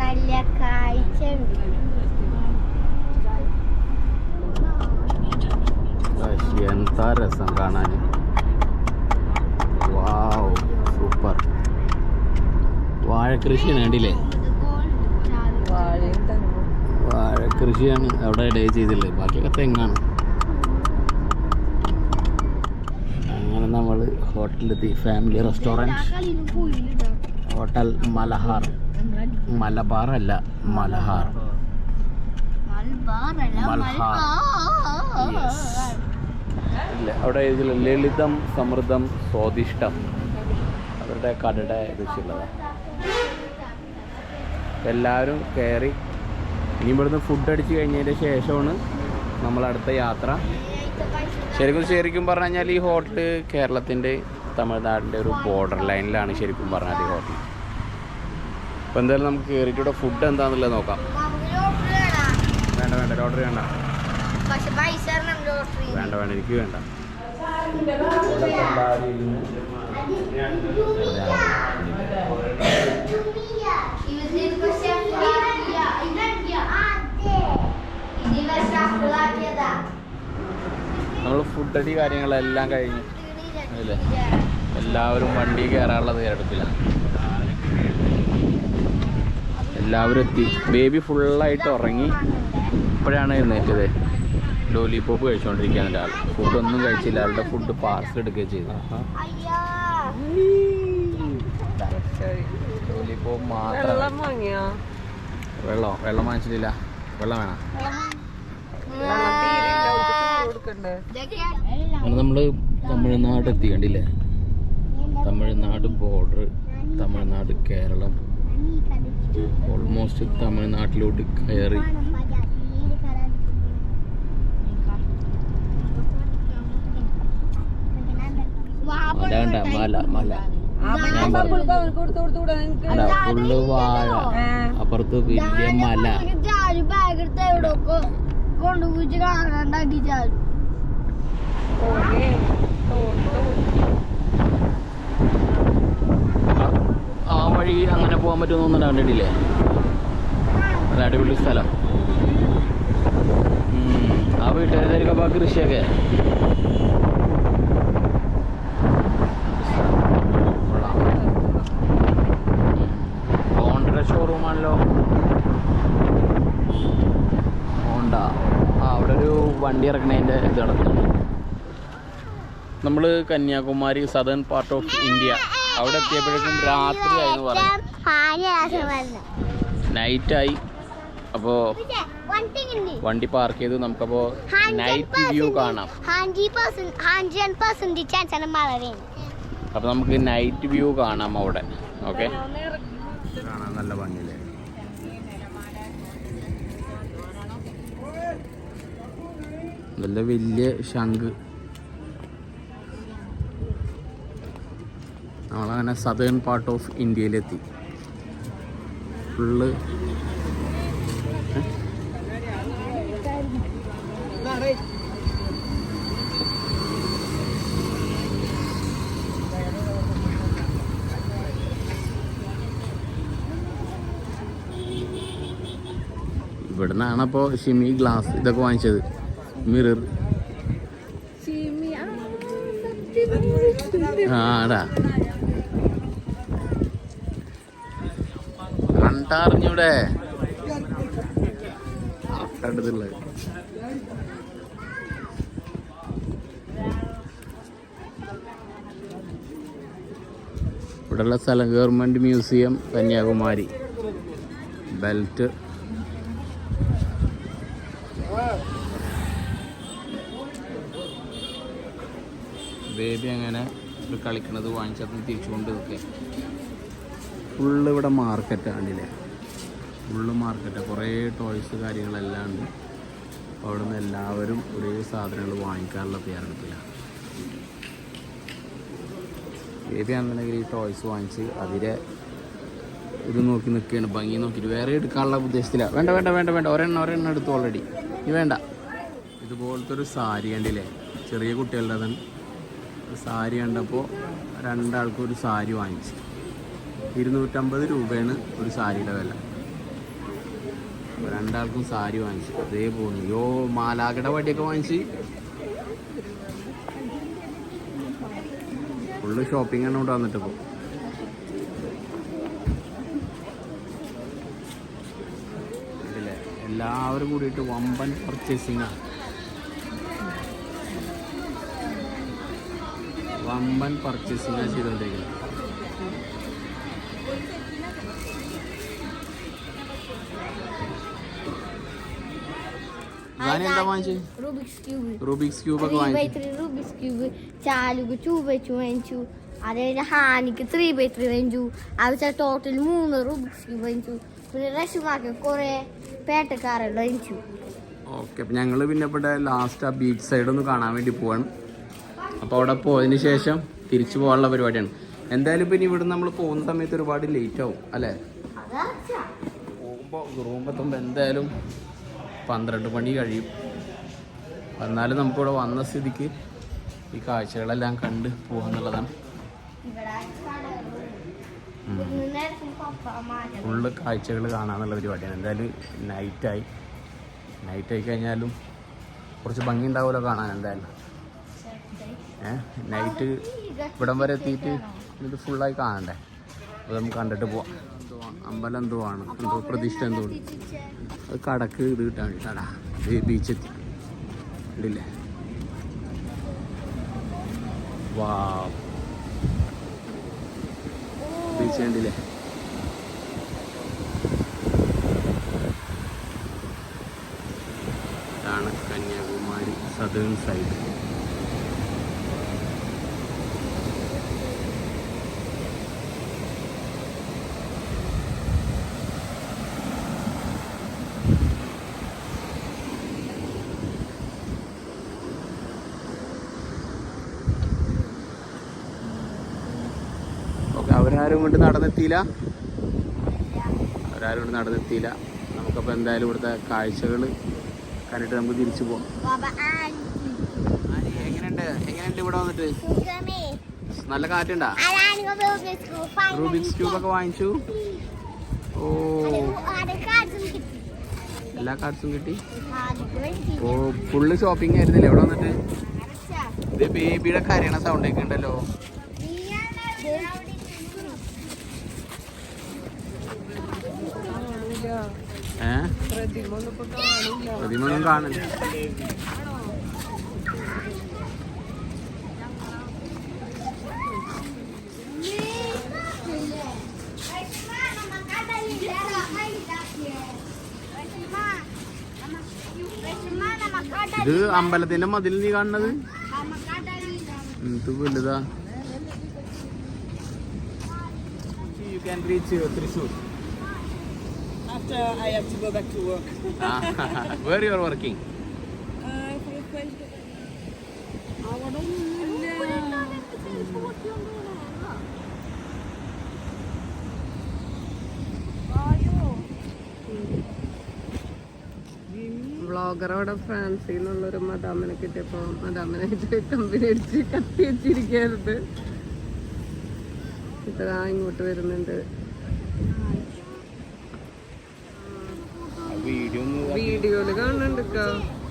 നല്ല കാഴ്ച. എന്താ രസം കാണാൻ. വാവ്, സൂപ്പർ. വാഴ കൃഷിയാണ് കണ്ടില്ലേ? വാഴ കൃഷിയാണ് അവിടെ ഡേ ചെയ്തില്ലേ, ബാക്കിയൊക്കെ തെങ്ങാണ്. അങ്ങനെ നമ്മൾ ഹോട്ടലിലെത്തി. Family restaurant, hotel Malahar. Malabar അല്ല, മലഹാർ. മൽഹാർ. ഇല്ല, അവിടെ ഇതിൽ ലളിതം സമൃദ്ധം സ്വാദിഷ്ടം അവരുടെ കടയുടെ ഇതുള്ളതാണ്. എല്ലാവരും കയറി. ഇനി ഇവിടുന്ന് ഫുഡ് അടിച്ച് കഴിഞ്ഞതിന് ശേഷമാണ് നമ്മളടുത്ത യാത്ര. ശരിക്കും പറഞ്ഞു കഴിഞ്ഞാൽ ഈ ഹോട്ടൽ കേരളത്തിൻ്റെ തമിഴ്നാടിൻ്റെ ഒരു ബോർഡർ ലൈനിലാണ് ശരിക്കും പറഞ്ഞാൽ ഈ ഹോട്ടൽ. അപ്പോൾ എന്തായാലും നമുക്ക് കയറിയിട്ട് ഇവിടെ ഫുഡ് എന്താണെന്നുള്ളത് നോക്കാം. വേണ്ട ഓർഡർ വേണ്ട എനിക്ക് വേണ്ട. നമ്മൾ ഫുഡ് അടി കാര്യങ്ങളെല്ലാം കഴിഞ്ഞു അല്ലേ? എല്ലാവരും വണ്ടി കയറാനുള്ള തയ്യാറെടുപ്പിലാണ്. എല്ലാവരും എത്തി. ബേബി ഫുള്ളായിട്ട് ഉറങ്ങി. ഇപ്പോഴാണ് എഴുന്നേറ്റത്. ലോലിപോപ്പ് കഴിച്ചുകൊണ്ടിരിക്കുകയാണ് ഒരാൾ. ഫുഡൊന്നും കഴിച്ചില്ല. ആളുടെ ഫുഡ് പാർസൽ എടുക്കുകയും ചെയ്തു. ലോലിപോപ്പ് മാത്രം. വെള്ളം വാങ്ങിച്ചിട്ടില്ല. വെള്ളം വേണം. അങ്ങനെ നമ്മൾ തമിഴ്നാട് എത്തി. കണ്ടില്ലേ? തമിഴ്നാട് ബോർഡർ, തമിഴ്നാട് കേരളം. ഓൾമോസ്റ്റ് തമിഴ്നാട്ടിലോട്ട് കയറി. മല മല ഫുള്ള് വാഴ, അപ്പുറത്ത് വലിയ മല. ആ വഴി അങ്ങനെ പോകാൻ പറ്റുമെന്നൊന്നും കണ്ടിട്ടില്ലേ? നല്ല അടിപൊളി സ്ഥലം. ആ വീട്ടുകാർക്കൊക്കെ കൃഷിയൊക്കെ ഹോണ്ടയുടെ ഷോറൂമാണല്ലോ. ഹോണ്ട. അവിടെ ഒരു വണ്ടി ഇറക്കണതിൻ്റെ ഇത് നടക്കുന്നുണ്ട്. നമ്മൾ Kanyakumari, southern part of India. അവിടെ എത്തിയപ്പോഴേക്കും രാത്രിയായി എന്ന് പറയും. നൈറ്റായി. അപ്പോൾ വണ്ടി പാർക്ക് ചെയ്തു. നമുക്കപ്പോൾ നൈറ്റ് വ്യൂ കാണാം. അപ്പോൾ നമുക്ക് നൈറ്റ് വ്യൂ കാണാം അവിടെ. ഓക്കെ, കാണാൻ നല്ല ഭംഗിയില്ലേ? നല്ല വലിയ ശംഖ്. നമ്മളങ്ങനെ സദേൺ പാർട്ട് ഓഫ് ഇന്ത്യയിലെത്തി. ഫുള്ള് ഇവിടെ നിന്നാണപ്പോൾ ഷിമി ഗ്ലാസ് ഇതൊക്കെ വാങ്ങിച്ചത്. മിറർ. ആടാ കണ്ടറിഞ്ഞൂടെ? കണ്ടതുള്ളത് ഇവിടെയുള്ള സ്ഥലം government museum, Kanyakumari. Belt. Baby അങ്ങനെ ഇത് കളിക്കണത് വാങ്ങിച്ചത് തിരിച്ചുകൊണ്ട് നിൽക്കുക. ഫുള്ള് ഇവിടെ മാർക്കറ്റാണില്ലേ? ഫുള്ള് മാർക്കറ്റാണ്. കുറേ ടോയ്സ് കാര്യങ്ങളെല്ലാം ഉണ്ട്. അപ്പോൾ അവിടെ നിന്ന് എല്ലാവരും ഒരേ സാധനങ്ങൾ വാങ്ങിക്കാനുള്ള തയ്യാറെടുപ്പിലാണ്. ബേബി ആണെന്നുണ്ടെങ്കിൽ ഈ ടോയ്സ് വാങ്ങിച്ച് അതിലെ ഇത് നോക്കി നിൽക്കുകയാണ്. ഭംഗി നോക്കിയിട്ട് വേറെ എടുക്കാനുള്ള ഉദ്ദേശത്തിലാണ്. വേണ്ട വേണ്ട വേണ്ട വേണ്ട ഒരെണ്ണം എടുത്തു ഓൾറെഡി. ഇനി വേണ്ട. ഇതുപോലത്തെ ഒരു സാരി കണ്ടില്ലേ? ചെറിയ കുട്ടികളുടെ സാരി കണ്ടപ്പോൾ രണ്ടാൾക്കും ഒരു സാരി വാങ്ങിച്ചു. 250 രൂപയാണ് ഒരു സാരിയുടെ വില. രണ്ടാൾക്കും സാരി വാങ്ങിച്ചു. അതേ പോകുന്നു. യോ മാലാഖയുടെ വടിയൊക്കെ വാങ്ങിച്ച് ഫുള്ള് ഷോപ്പിംഗ് ആണ് ഇവിടെ വന്നിട്ട് ഇപ്പോൾ. ഇല്ലേ എല്ലാവരും കൂടിയിട്ട് വമ്പൻ പർച്ചേസിങ്ങാണ്. വമ്പൻ പർച്ചേസിങ്ങാണ് ചെയ്തുകൊണ്ടിരിക്കുന്നത്. എന്താ വാങ്ങിച്ചത്? റൂബിക്സ് ക്യൂബ് ഒക്കെ വാങ്ങിച്ചു. റൂബിക്സ് ക്യൂബ് ചാലുക്ക് 2x2 വാങ്ങിച്ചു. അതായത് ഹാനിക്ക് 3x3 വാങ്ങിച്ചു. അത് ടോട്ടൽ 3 റൂബിക്സ് ക്യൂബ് വാങ്ങിച്ചു. പിന്നെ റഷുമാക്ക് കുറെ പേട്ടക്കാരെല്ലാം വാങ്ങിച്ചു. ഓക്കെ, അപ്പം ഞങ്ങൾ പിന്നെ ഇവിടെ ലാസ്റ്റ് ആ ബീച്ച് സൈഡ് ഒന്ന് കാണാൻ വേണ്ടി പോവാണ്. അപ്പോൾ അവിടെ പോയതിന് ശേഷം തിരിച്ചു പോകാനുള്ള പരിപാടിയാണ്. എന്തായാലും പിന്നെ ഇവിടെ നമ്മൾ പോകുന്ന സമയത്ത് ഒരുപാട് ലേറ്റ് ആവും അല്ലേ? പോകുമ്പോൾ എന്തായാലും 12 മണി കഴിയും. എന്നാലും നമുക്കിവിടെ വന്ന സ്ഥിതിക്ക് ഈ കാഴ്ചകളെല്ലാം കണ്ട് പോകാന്നുള്ളതാണ്. ഫുള്ള് കാഴ്ചകൾ കാണാന്നുള്ള പരിപാടിയാണ്. എന്തായാലും നൈറ്റായി കഴിഞ്ഞാലും കുറച്ച് ഭംഗി ഉണ്ടാവുമല്ലോ കാണാൻ. എന്തായാലും നൈറ്റ് ഇവിടം വരെ എത്തിയിട്ട് ഇത് ഫുള്ളായി കാണണ്ടേ? അപ്പോൾ നമുക്ക് കണ്ടിട്ട് പോവാം. അമ്പലം എന്തോ ആണ്, എന്തോ പ്രതിഷ്ഠ എന്തോ ഉണ്ട്. അത് കടക്ക് ഇത് കിട്ടാൻ വേണ്ടിയിട്ടാടാ. ബീച്ചെത്തി ഉണ്ടല്ലേ? വാ, ബീച്ച് കണ്ടില്ലേ? ഇതാണ് കന്യാകുമാരി സദേൺ സൈഡ്. അവരാരും കൊണ്ട് നടന്നെത്തിയില്ല. നമുക്കപ്പോൾ എന്തായാലും ഇവിടുത്തെ കാഴ്ചകൾ കണ്ടിട്ട് നമുക്ക് തിരിച്ചു പോകാം. എങ്ങനെയുണ്ട് ഇവിടെ വന്നിട്ട്? നല്ല കാറ്റുണ്ടാ? റൂബിക്സ് ക്യൂബ് ഒക്കെ വാങ്ങിച്ചു. ഓ, എല്ലാ കാർഡ്സും കിട്ടി. ഓ, ഫുള്ള് ഷോപ്പിംഗ് ആയിരുന്നില്ലേ ഇവിടെ വന്നിട്ട്? ഇത് ബേബിയുടെ കരയണ സൗണ്ട് ഒക്കെ ഉണ്ടല്ലോ. പ്രതിമൊന്നും കാണില്ല. ഇത് അമ്പലത്തിന്റെ മതിൽ നീ കാണുന്നത് എന്ത് വലുതാ. You can reach Thrissur. After I have to go back to work. Where you are working? Vlogger അവിടെ ഫ്രാൻസിൽ നിന്നുള്ളൊരു മദാമിനെ കിട്ടിയപ്പോ മദാമിനായിട്ട് കമ്പനി അടിച്ച് കത്തി വെച്ചിരിക്കരുത്. ഇതാ ഇങ്ങോട്ട് വരുന്നുണ്ട്. വീഡിയോയില് കാണുന്നുണ്ട്.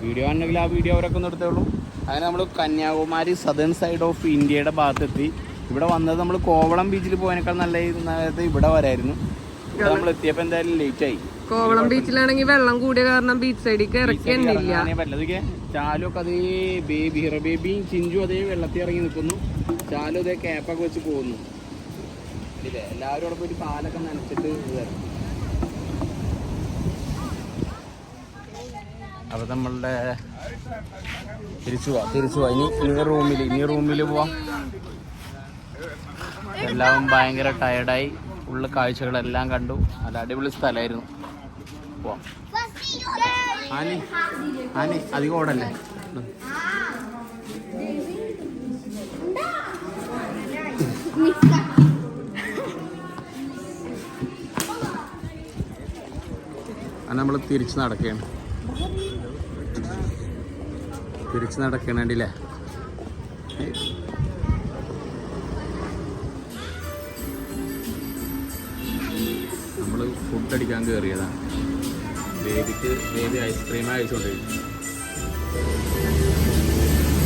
വീഡിയോ ആണെങ്കിൽ ആ വീഡിയോ അവരൊക്കെ ഒന്ന് എടുത്തോളൂ. അങ്ങനെ നമ്മൾ കന്യാകുമാരി സദേൺ സൈഡ് ഓഫ് ഇന്ത്യയുടെ ഭാഗത്തെത്തി. ഇവിടെ വന്നത് നമ്മൾ കോവളം ബീച്ചിൽ പോയതിനേക്കാൾ നല്ല ഇവിടെ വരായിരുന്നു. നമ്മൾ എത്തിയപ്പോൾ എന്തായാലും ലേറ്റ് ആയി. കോവളം ബീച്ചിലാണെങ്കിൽ വെള്ളം കൂടിയ കാരണം ബീച്ച് സൈഡിലേക്ക് ഇറക്കില്ല. ചാലൊക്കെ അതേ ബേബി ഹിറ ബേബിയും ചിഞ്ചു അതേ വെള്ളത്തിൽ ഇറങ്ങി നിൽക്കുന്നു. ചാലും അതേ ക്യാപ്പൊക്കെ വെച്ച് പോകുന്നു. ഇല്ലേ, എല്ലാവരും അവിടെ പോയിട്ട് കാലൊക്കെ നനച്ചിട്ട് വരും. അപ്പോൾ നമ്മളുടെ തിരിച്ചു പോവാം. ഇനി റൂമിൽ പോവാം. എല്ലാവരും ഭയങ്കര ടയർഡായി. ഫുള്ള് കാഴ്ചകളെല്ലാം കണ്ടു. നല്ല അടിപൊളി സ്ഥലമായിരുന്നു. പോവാം. ആനി അധികം ഓടല്ലേ? നമ്മൾ തിരിച്ച് നടക്കണേണ്ടില്ലേ? ഫുഡ് അടിക്കാൻ കയറിയതാണ്. ബേബി ഐസ്ക്രീം അയച്ചുകൊണ്ടിരിക്കും.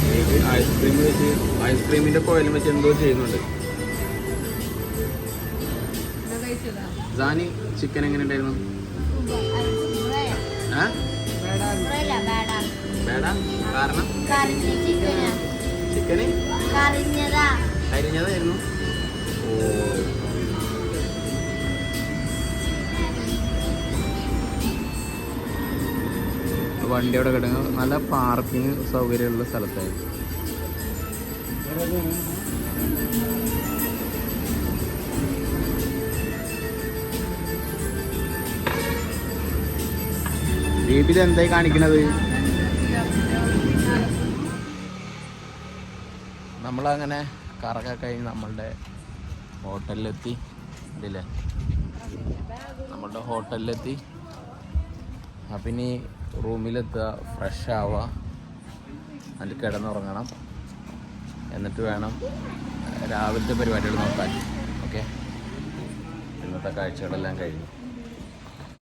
ബേബി ഐസ്ക്രീം വെച്ച് ഐസ്ക്രീമിൻ്റെ കോയിലും വെച്ച് എന്തോ ചെയ്യുന്നുണ്ട്. സാനി ചിക്കൻ എങ്ങനെ ഉണ്ടായിരുന്നു? കാരണം ചിക്കന് കരിഞ്ഞതായിരുന്നു. ഓ, വണ്ടി അവിടെ കിടങ്ങും. നല്ല പാർക്കിങ് സൗകര്യമുള്ള സ്ഥലത്തായിരുന്നു. ബേബിയിൽ എന്തായി കാണിക്കണത്? നമ്മളങ്ങനെ കറങ്ങാൻ കഴിഞ്ഞ് നമ്മളുടെ ഹോട്ടലിലെത്തി. ഇല്ലേ, നമ്മളുടെ ഹോട്ടലിലെത്തി. അപ്പം ഇനി റൂമിലെത്തുക, ഫ്രഷ് ആവുക, അതിൽ കിടന്നുറങ്ങണം. എന്നിട്ട് വേണം രാവിലത്തെ പരിപാടികൾ നോക്കാൻ. ഓക്കെ, ഇന്നത്തെ കാഴ്ചകളെല്ലാം കഴിഞ്ഞു.